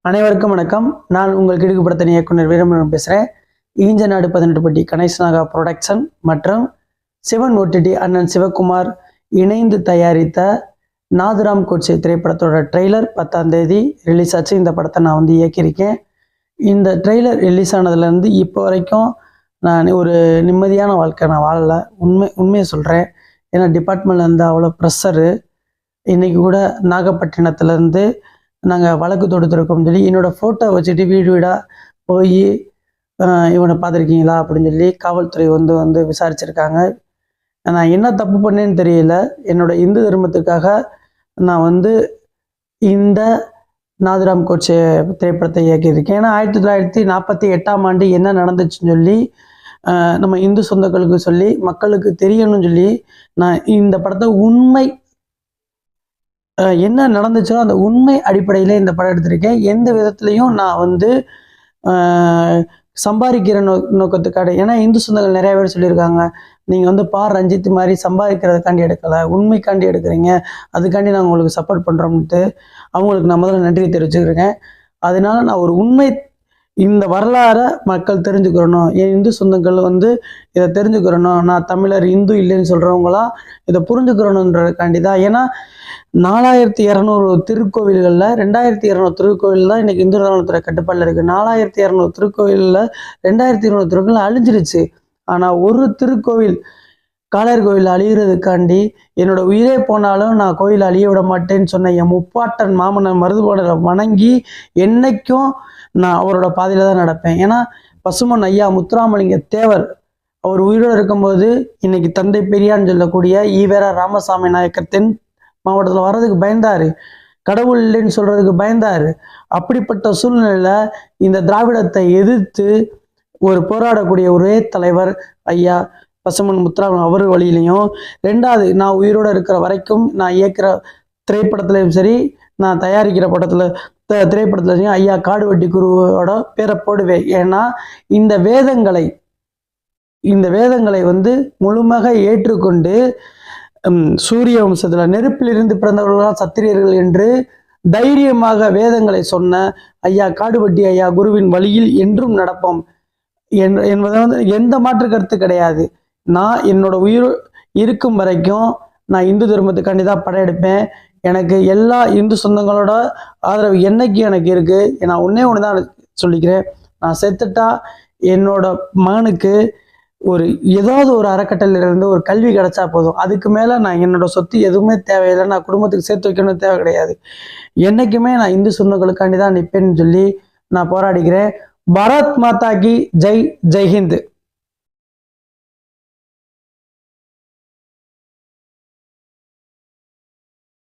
அனைவருக்கும் வணக்கம். நான் உங்கள் கிடுகுப்படத்தின் இயக்குனர் வீரமணன் பேசுகிறேன். ஈஞ்ச நாடு 18 பட்டி கணேசநாகா ப்ரொடக்ஷன் மற்றும் சிவன் ஓடிடி அண்ணன் சிவகுமார் இணைந்து தயாரித்த நாதுராம் கோட்சே திரைப்படத்தோட ட்ரெய்லர் 10ஆம் தேதி ரிலீஸ் ஆச்சு. இந்த படத்தை நான் இயக்கியிருக்கேன். இந்த ட்ரெய்லர் ரிலீஸ் ஆனதுலேருந்து இப்போ வரைக்கும் நான் ஒரு நிம்மதியான வாழ்க்கை நான் வாழலை. உண்மையை சொல்கிறேன். ஏன்னா டிபார்ட்மெண்ட்லேருந்து அவ்வளோ ப்ரெஷரு. இன்றைக்கி கூட நாகப்பட்டினத்துலேருந்து நாங்கள் வழக்கு தொடுத்துருக்கோம்னு சொல்லி என்னோடய ஃபோட்டோ வச்சுட்டு வீடு வீடாக போய் இவனை பார்த்துருக்கீங்களா அப்படின்னு சொல்லி காவல்துறை வந்து விசாரிச்சிருக்காங்க. நான் என்ன தப்பு பண்ணேன்னு தெரியல. என்னோடய இந்து தர்மத்துக்காக நான் இந்த நாதுராம் கோட்சே திரைப்படத்தை இயக்கியிருக்கேன். ஏன்னா 1948ஆம் ஆண்டு என்ன நடந்துச்சுன்னு சொல்லி நம்ம இந்து சொந்தங்களுக்கு சொல்லி மக்களுக்கு தெரியணும்னு சொல்லி நான் இந்த படத்தை உண்மை என்ன நடந்துச்சோ அந்த உண்மை அடிப்படையில் இந்த படம் எடுத்திருக்கேன். எந்த விதத்துலையும் நான் சம்பாதிக்கிற நோக்கத்துக்காக. ஏன்னா இந்து சொந்தங்கள் நிறைய பேர் சொல்லியிருக்காங்க, நீங்கள் பார் ரஞ்சித் மாதிரி சம்பாதிக்கிறதுக்காண்டி எடுக்கலை, உண்மைக்காண்டி எடுக்கிறீங்க, அதுக்காண்டி நாங்கள் உங்களுக்கு சப்போர்ட் பண்ணுறோம்ட்டு அவங்களுக்கு நான் முதல்ல நன்றி தெரிவிச்சுக்கிறேன். அதனால நான் ஒரு உண்மை இந்த வரலாறை மக்கள் தெரிஞ்சுக்கிறணும், என் இந்து சொந்தங்கள் இதை தெரிஞ்சுக்கிறணும், நான் தமிழர் இந்து இல்லைன்னு சொல்கிறவங்களாம் இதை புரிஞ்சுக்கிறணுன்றதுக்காண்டி தான். ஏன்னா 4200 திருக்கோவில்களில் 2200 திருக்கோவில் தான் இன்றைக்கி இந்து அறநிலையத்துறை கட்டுப்பாடில் இருக்குது. 4200 திருக்கோவிலில் 2200 திருக்கோவில் அழிஞ்சிருச்சு. ஆனால் ஒரு திருக்கோவில் காளையர் கோவில் அழிகிறதுக்காண்டி என்னோட உயிரே போனாலும் நான் கோயில் அழிய விட மாட்டேன்னு சொன்ன என் முப்பாட்டன் மாமன்னர் மருதுபாடலை வணங்கி என்னைக்கும் நான் அவரோட பாதையில் தான் நடப்பேன். ஏன்னா பசுமன் ஐயா முத்துராமலிங்க தேவர் அவர் உயிரோடு இருக்கும்போது இன்னைக்கு தந்தை பெரியான்னு சொல்லக்கூடிய ஈவேரா ராமசாமி நாயக்கர் தென் மாவட்டத்தில் வர்றதுக்கு பயந்தார், கடவுள் இல்லைன்னு சொல்கிறதுக்கு பயந்தார். அப்படிப்பட்ட சூழ்நிலையில் இந்த திராவிடத்தை எதிர்த்து ஒரு போராடக்கூடிய ஒரே தலைவர் ஐயா பசுமன் முத்துராமன் அவர் வழியிலையும், ரெண்டாவது நான் உயிரோடு இருக்கிற வரைக்கும் நான் இயக்கிற திரைப்படத்துலையும் சரி, நான் தயாரிக்கிற திரைப்படத்துலையும் ஐயா காடுவெட்டி குருவோட பேரை போடுவேன். ஏன்னா இந்த வேதங்களை முழுமையாக ஏற்றுக்கொண்டு சூரிய வம்சத்தில் நெருப்பிலிருந்து பிறந்தவர்களால் சத்திரியர்கள் என்று தைரியமாக வேதங்களை சொன்ன ஐயா காடுவெட்டி ஐயா குருவின் வழியில் என்றும் நடப்போம் என்பதை எந்த மாற்று கருத்து கிடையாது. நான் என்னோட உயிர் இருக்கும் வரைக்கும் நான் இந்து தர்மத்துக்காண்டி தான் படம் எடுப்பேன். எனக்கு எல்லா இந்து சொந்தங்களோட ஆதரவு என்னைக்கு எனக்கு இருக்குது. நான் ஒன்று தான் சொல்லிக்கிறேன், நான் செத்துட்டா என்னோட மகனுக்கு ஏதாவது ஒரு அறக்கட்டளையிலிருந்து ஒரு கல்வி கிடைச்சா போதும். அதுக்கு மேலே நான் என்னோட சொத்து எதுவுமே தேவையில்லை, நான் குடும்பத்துக்கு சேர்த்து வைக்கணும் தேவை கிடையாது. என்றைக்குமே நான் இந்து சொந்தங்களுக்காண்டி தான் நிற்பேன்னு சொல்லி நான் போராடிக்கிறேன். பாரத் மாதா கி ஜெய், ஜெய்ஹிந்த்.